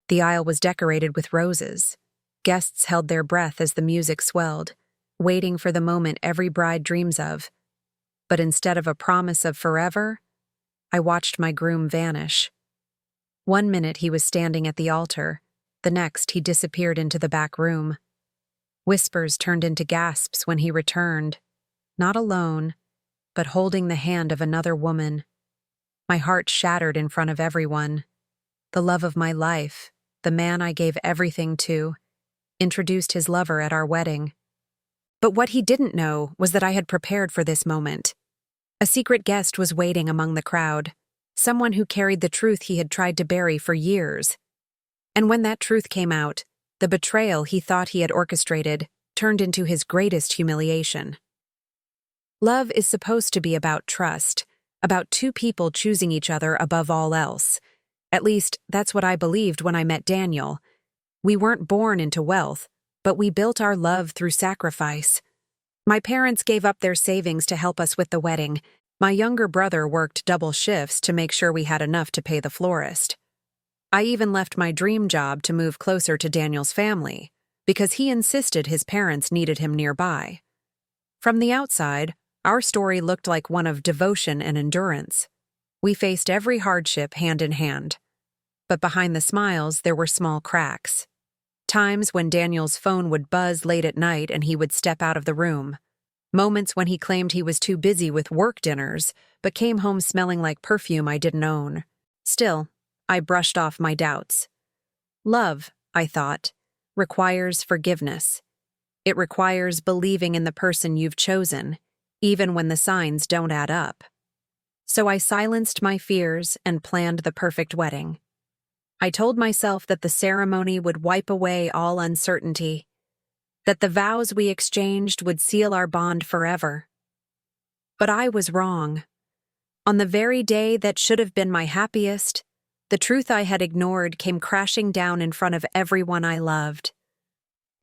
The aisle was decorated with roses. Guests held their breath as the music swelled, waiting for the moment every bride dreams of. But instead of a promise of forever, I watched my groom vanish. One minute he was standing at the altar, the next he disappeared into the back room. Whispers turned into gasps when he returned, not alone, but holding the hand of another woman. My heart shattered in front of everyone. The love of my life, the man I gave everything to, introduced his lover at our wedding. But what he didn't know was that I had prepared for this moment. A secret guest was waiting among the crowd, someone who carried the truth he had tried to bury for years. And when that truth came out, the betrayal he thought he had orchestrated turned into his greatest humiliation. Love is supposed to be about trust, about two people choosing each other above all else. At least, that's what I believed when I met Daniel. We weren't born into wealth, but we built our love through sacrifice. My parents gave up their savings to help us with the wedding. My younger brother worked double shifts to make sure we had enough to pay the florist. I even left my dream job to move closer to Daniel's family, because he insisted his parents needed him nearby. From the outside, our story looked like one of devotion and endurance. We faced every hardship hand in hand. But behind the smiles, there were small cracks. Times when Daniel's phone would buzz late at night and he would step out of the room. Moments when he claimed he was too busy with work dinners, but came home smelling like perfume I didn't own. Still, I brushed off my doubts. Love, I thought, requires forgiveness. It requires believing in the person you've chosen, even when the signs don't add up. So I silenced my fears and planned the perfect wedding. I told myself that the ceremony would wipe away all uncertainty, that the vows we exchanged would seal our bond forever. But I was wrong. On the very day that should have been my happiest, the truth I had ignored came crashing down in front of everyone I loved.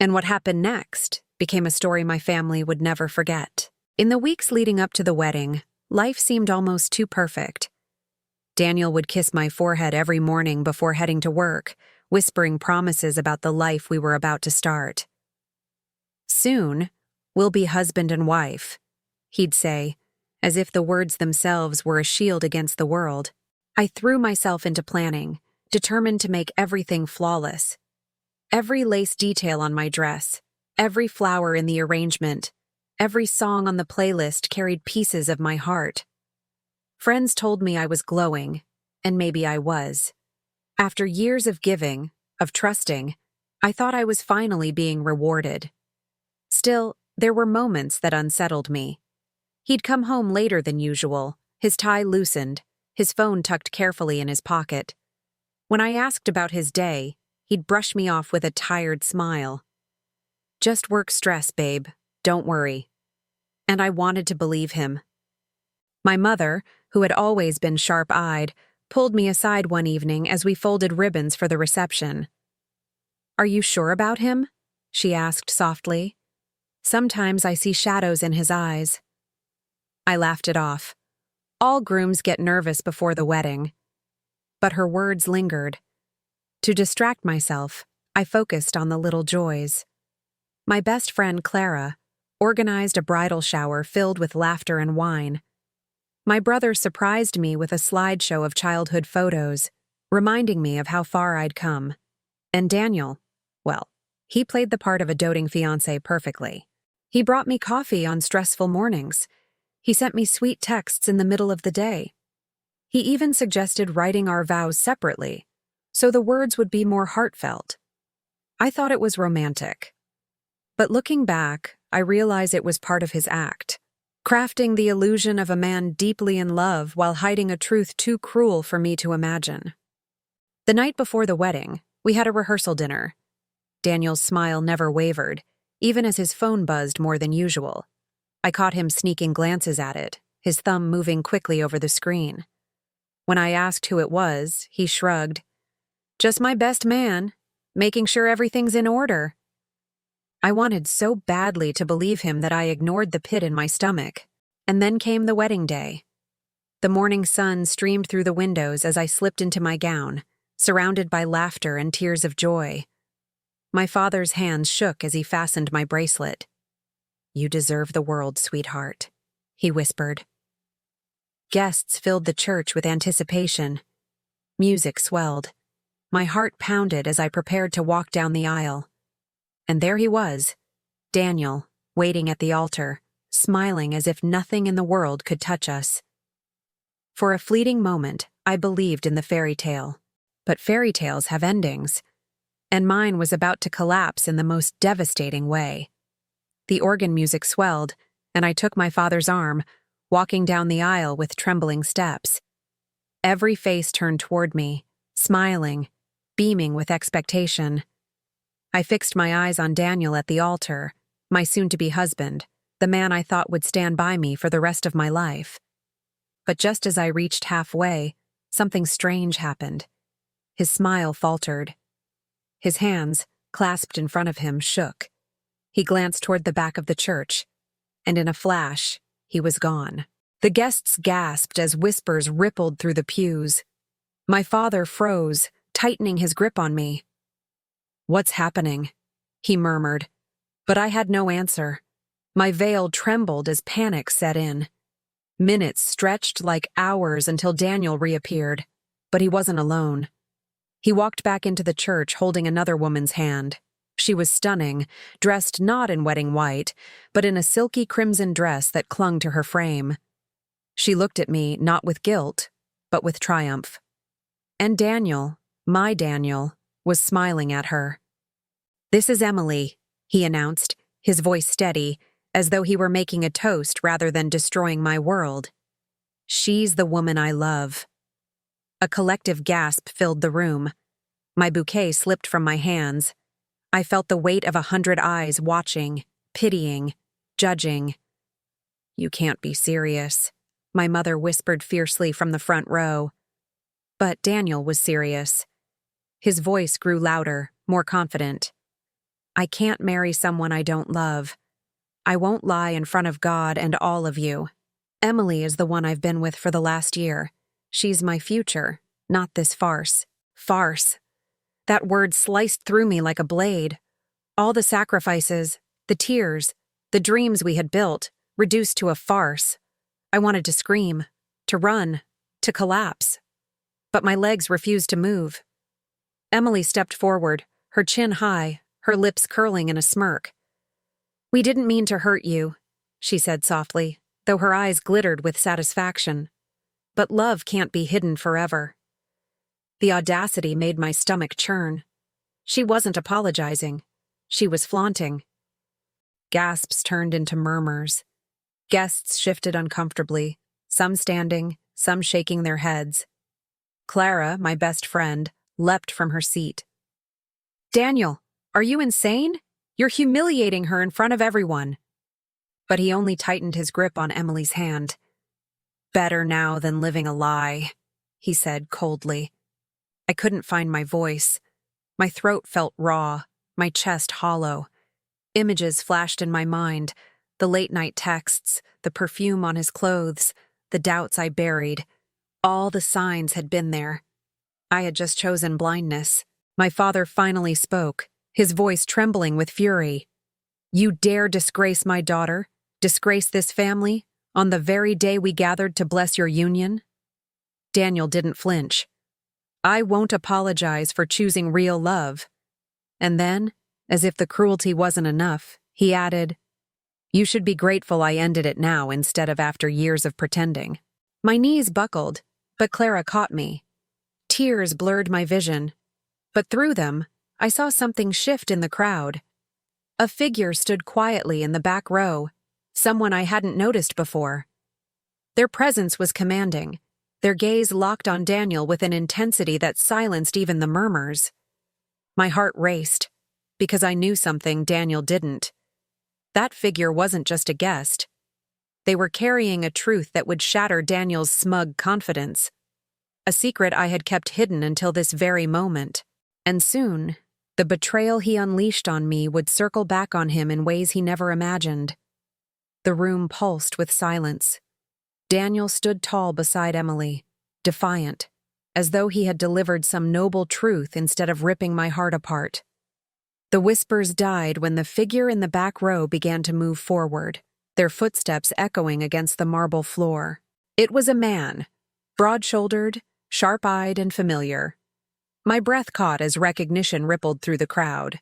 And what happened next became a story my family would never forget. In the weeks leading up to the wedding, life seemed almost too perfect. Daniel would kiss my forehead every morning before heading to work, whispering promises about the life we were about to start. "Soon, we'll be husband and wife," he'd say, as if the words themselves were a shield against the world. I threw myself into planning, determined to make everything flawless. Every lace detail on my dress, every flower in the arrangement, every song on the playlist carried pieces of my heart. Friends told me I was glowing, and maybe I was. After years of giving, of trusting, I thought I was finally being rewarded. Still, there were moments that unsettled me. He'd come home later than usual, his tie loosened, his phone tucked carefully in his pocket. When I asked about his day, he'd brush me off with a tired smile. "Just work stress, babe. Don't worry." And I wanted to believe him. My mother, who had always been sharp-eyed, pulled me aside one evening as we folded ribbons for the reception. "Are you sure about him?" she asked softly. "Sometimes I see shadows in his eyes." I laughed it off. All grooms get nervous before the wedding. But her words lingered. To distract myself, I focused on the little joys. My best friend, Clara, organized a bridal shower filled with laughter and wine. My brother surprised me with a slideshow of childhood photos, reminding me of how far I'd come. And Daniel, well, he played the part of a doting fiancé perfectly. He brought me coffee on stressful mornings. He sent me sweet texts in the middle of the day. He even suggested writing our vows separately, so the words would be more heartfelt. I thought it was romantic. But looking back, I realize it was part of his act, crafting the illusion of a man deeply in love while hiding a truth too cruel for me to imagine. The night before the wedding, we had a rehearsal dinner. Daniel's smile never wavered, even as his phone buzzed more than usual. I caught him sneaking glances at it, his thumb moving quickly over the screen. When I asked who it was, he shrugged. "Just my best man, making sure everything's in order." I wanted so badly to believe him that I ignored the pit in my stomach. And then came the wedding day. The morning sun streamed through the windows as I slipped into my gown, surrounded by laughter and tears of joy. My father's hands shook as he fastened my bracelet. "You deserve the world, sweetheart," he whispered. Guests filled the church with anticipation. Music swelled. My heart pounded as I prepared to walk down the aisle. And there he was, Daniel, waiting at the altar, smiling as if nothing in the world could touch us. For a fleeting moment, I believed in the fairy tale. But fairy tales have endings, and mine was about to collapse in the most devastating way. The organ music swelled, and I took my father's arm, walking down the aisle with trembling steps. Every face turned toward me, smiling, beaming with expectation. I fixed my eyes on Daniel at the altar, my soon-to-be husband, the man I thought would stand by me for the rest of my life. But just as I reached halfway, something strange happened. His smile faltered. His hands, clasped in front of him, shook. He glanced toward the back of the church, and in a flash, he was gone. The guests gasped as whispers rippled through the pews. My father froze, tightening his grip on me. "What's happening?" he murmured, but I had no answer. My veil trembled as panic set in. Minutes stretched like hours until Daniel reappeared, but he wasn't alone. He walked back into the church holding another woman's hand. She was stunning, dressed not in wedding white, but in a silky crimson dress that clung to her frame. She looked at me not with guilt, but with triumph. And Daniel, my Daniel, was smiling at her. "This is Emily," he announced, his voice steady, as though he were making a toast rather than destroying my world. "She's the woman I love." A collective gasp filled the room. My bouquet slipped from my hands. I felt the weight of 100 eyes watching, pitying, judging. "You can't be serious," my mother whispered fiercely from the front row. But Daniel was serious. His voice grew louder, more confident. "I can't marry someone I don't love. I won't lie in front of God and all of you. Emily is the one I've been with for the last year. She's my future, not this farce." Farce. That word sliced through me like a blade. All the sacrifices, the tears, the dreams we had built, reduced to a farce. I wanted to scream, to run, to collapse. But my legs refused to move. Emily stepped forward, her chin high, her lips curling in a smirk. "We didn't mean to hurt you," she said softly, though her eyes glittered with satisfaction. "But love can't be hidden forever." The audacity made my stomach churn. She wasn't apologizing. She was flaunting. Gasps turned into murmurs. Guests shifted uncomfortably, some standing, some shaking their heads. Clara, my best friend, leapt from her seat. "Daniel, are you insane? You're humiliating her in front of everyone." But he only tightened his grip on Emily's hand. "Better now than living a lie," he said coldly. I couldn't find my voice. My throat felt raw, my chest hollow. Images flashed in my mind, the late-night texts, the perfume on his clothes, the doubts I buried. All the signs had been there. I had just chosen blindness. My father finally spoke, his voice trembling with fury. "You dare disgrace my daughter, disgrace this family, on the very day we gathered to bless your union?" Daniel didn't flinch. "I won't apologize for choosing real love." And then, as if the cruelty wasn't enough, he added, "You should be grateful I ended it now instead of after years of pretending." My knees buckled, but Clara caught me. Tears blurred my vision, but through them, I saw something shift in the crowd. A figure stood quietly in the back row, someone I hadn't noticed before. Their presence was commanding, their gaze locked on Daniel with an intensity that silenced even the murmurs. My heart raced, because I knew something Daniel didn't. That figure wasn't just a guest. They were carrying a truth that would shatter Daniel's smug confidence. A secret I had kept hidden until this very moment. And soon, the betrayal he unleashed on me would circle back on him in ways he never imagined. The room pulsed with silence. Daniel stood tall beside Emily, defiant, as though he had delivered some noble truth instead of ripping my heart apart. The whispers died when the figure in the back row began to move forward, their footsteps echoing against the marble floor. It was a man, broad-shouldered, sharp-eyed, and familiar. My breath caught as recognition rippled through the crowd.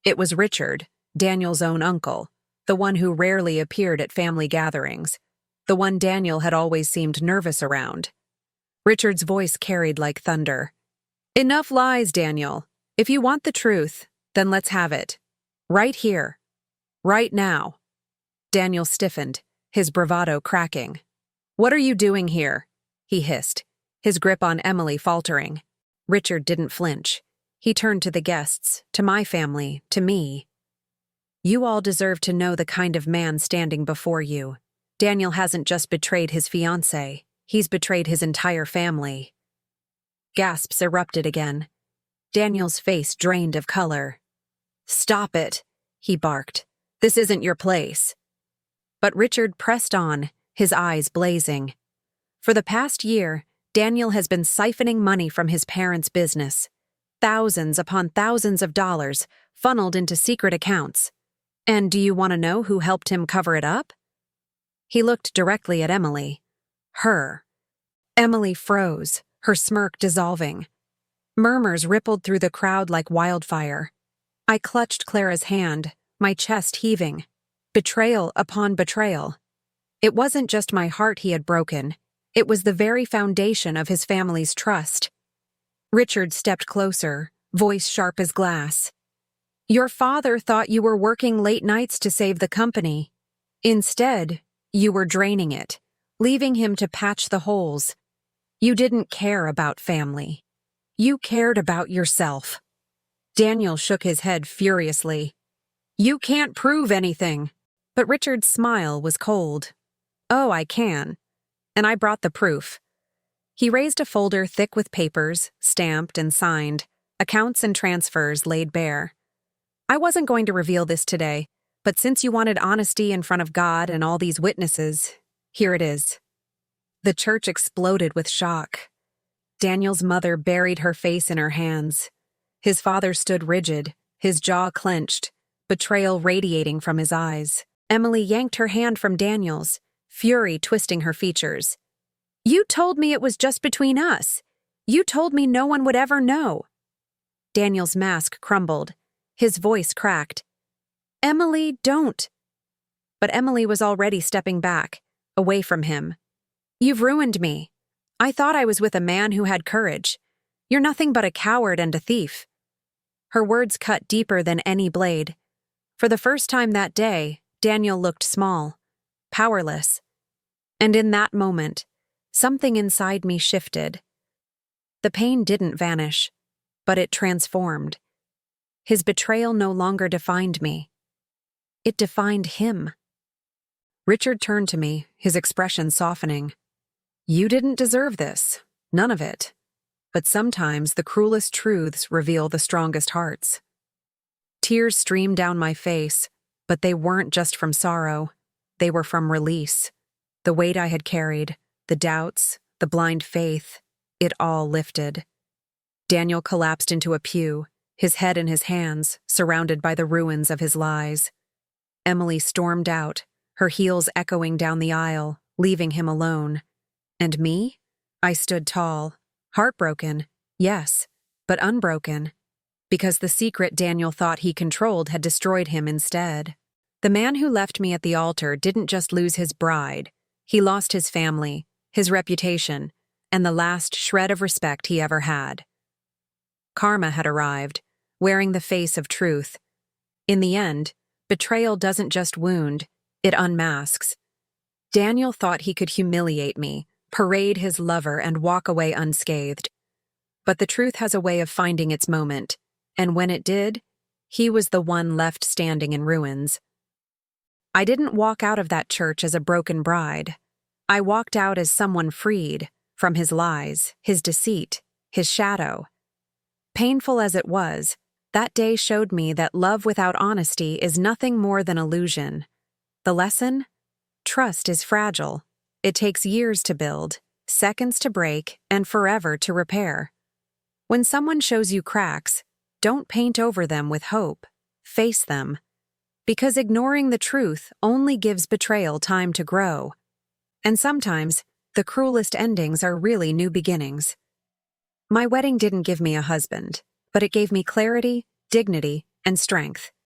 It was Richard, Daniel's own uncle, the one who rarely appeared at family gatherings, the one Daniel had always seemed nervous around. Richard's voice carried like thunder. "Enough lies, Daniel. If you want the truth, then let's have it. Right here. Right now." Daniel stiffened, his bravado cracking. "What are you doing here?" he hissed, his grip on Emily faltering. Richard didn't flinch. He turned to the guests, to my family, to me. "You all deserve to know the kind of man standing before you. Daniel hasn't just betrayed his fiancée, he's betrayed his entire family." Gasps erupted again. Daniel's face drained of color. "Stop it," he barked. "This isn't your place." But Richard pressed on, his eyes blazing. For the past year, Daniel has been siphoning money from his parents' business. Thousands upon thousands of dollars funneled into secret accounts. And do you want to know who helped him cover it up? He looked directly at Emily. Her. Emily froze, her smirk dissolving. Murmurs rippled through the crowd like wildfire. I clutched Clara's hand, my chest heaving. Betrayal upon betrayal. It wasn't just my heart he had broken. It was the very foundation of his family's trust. Richard stepped closer, voice sharp as glass. "Your father thought you were working late nights to save the company. Instead, you were draining it, leaving him to patch the holes. You didn't care about family. You cared about yourself." Daniel shook his head furiously. "You can't prove anything." But Richard's smile was cold. "Oh, I can. And I brought the proof." He raised a folder thick with papers, stamped and signed, accounts and transfers laid bare. "I wasn't going to reveal this today, but since you wanted honesty in front of God and all these witnesses, here it is." The church exploded with shock. Daniel's mother buried her face in her hands. His father stood rigid, his jaw clenched, betrayal radiating from his eyes. Emily yanked her hand from Daniel's, fury twisting her features. "You told me it was just between us. You told me no one would ever know." Daniel's mask crumbled. His voice cracked. "Emily, don't." But Emily was already stepping back, away from him. "You've ruined me. I thought I was with a man who had courage. You're nothing but a coward and a thief." Her words cut deeper than any blade. For the first time that day, Daniel looked small, powerless. And in that moment, something inside me shifted. The pain didn't vanish, but it transformed. His betrayal no longer defined me. It defined him. Richard turned to me, his expression softening. "You didn't deserve this. None of it. But sometimes the cruelest truths reveal the strongest hearts." Tears streamed down my face, but they weren't just from sorrow. They were from release. The weight I had carried, the doubts, the blind faith, it all lifted. Daniel collapsed into a pew, his head in his hands, surrounded by the ruins of his lies. Emily stormed out, her heels echoing down the aisle, leaving him alone. And me? I stood tall, heartbroken, yes, but unbroken, because the secret Daniel thought he controlled had destroyed him instead. The man who left me at the altar didn't just lose his bride, he lost his family, his reputation, and the last shred of respect he ever had. Karma had arrived, wearing the face of truth. In the end, betrayal doesn't just wound, it unmasks. Daniel thought he could humiliate me, parade his lover, and walk away unscathed. But the truth has a way of finding its moment, and when it did, he was the one left standing in ruins. I didn't walk out of that church as a broken bride. I walked out as someone freed from his lies, his deceit, his shadow. Painful as it was, that day showed me that love without honesty is nothing more than illusion. The lesson? Trust is fragile. It takes years to build, seconds to break, and forever to repair. When someone shows you cracks, don't paint over them with hope. Face them. Because ignoring the truth only gives betrayal time to grow. And sometimes, the cruelest endings are really new beginnings. My wedding didn't give me a husband, but it gave me clarity, dignity, and strength.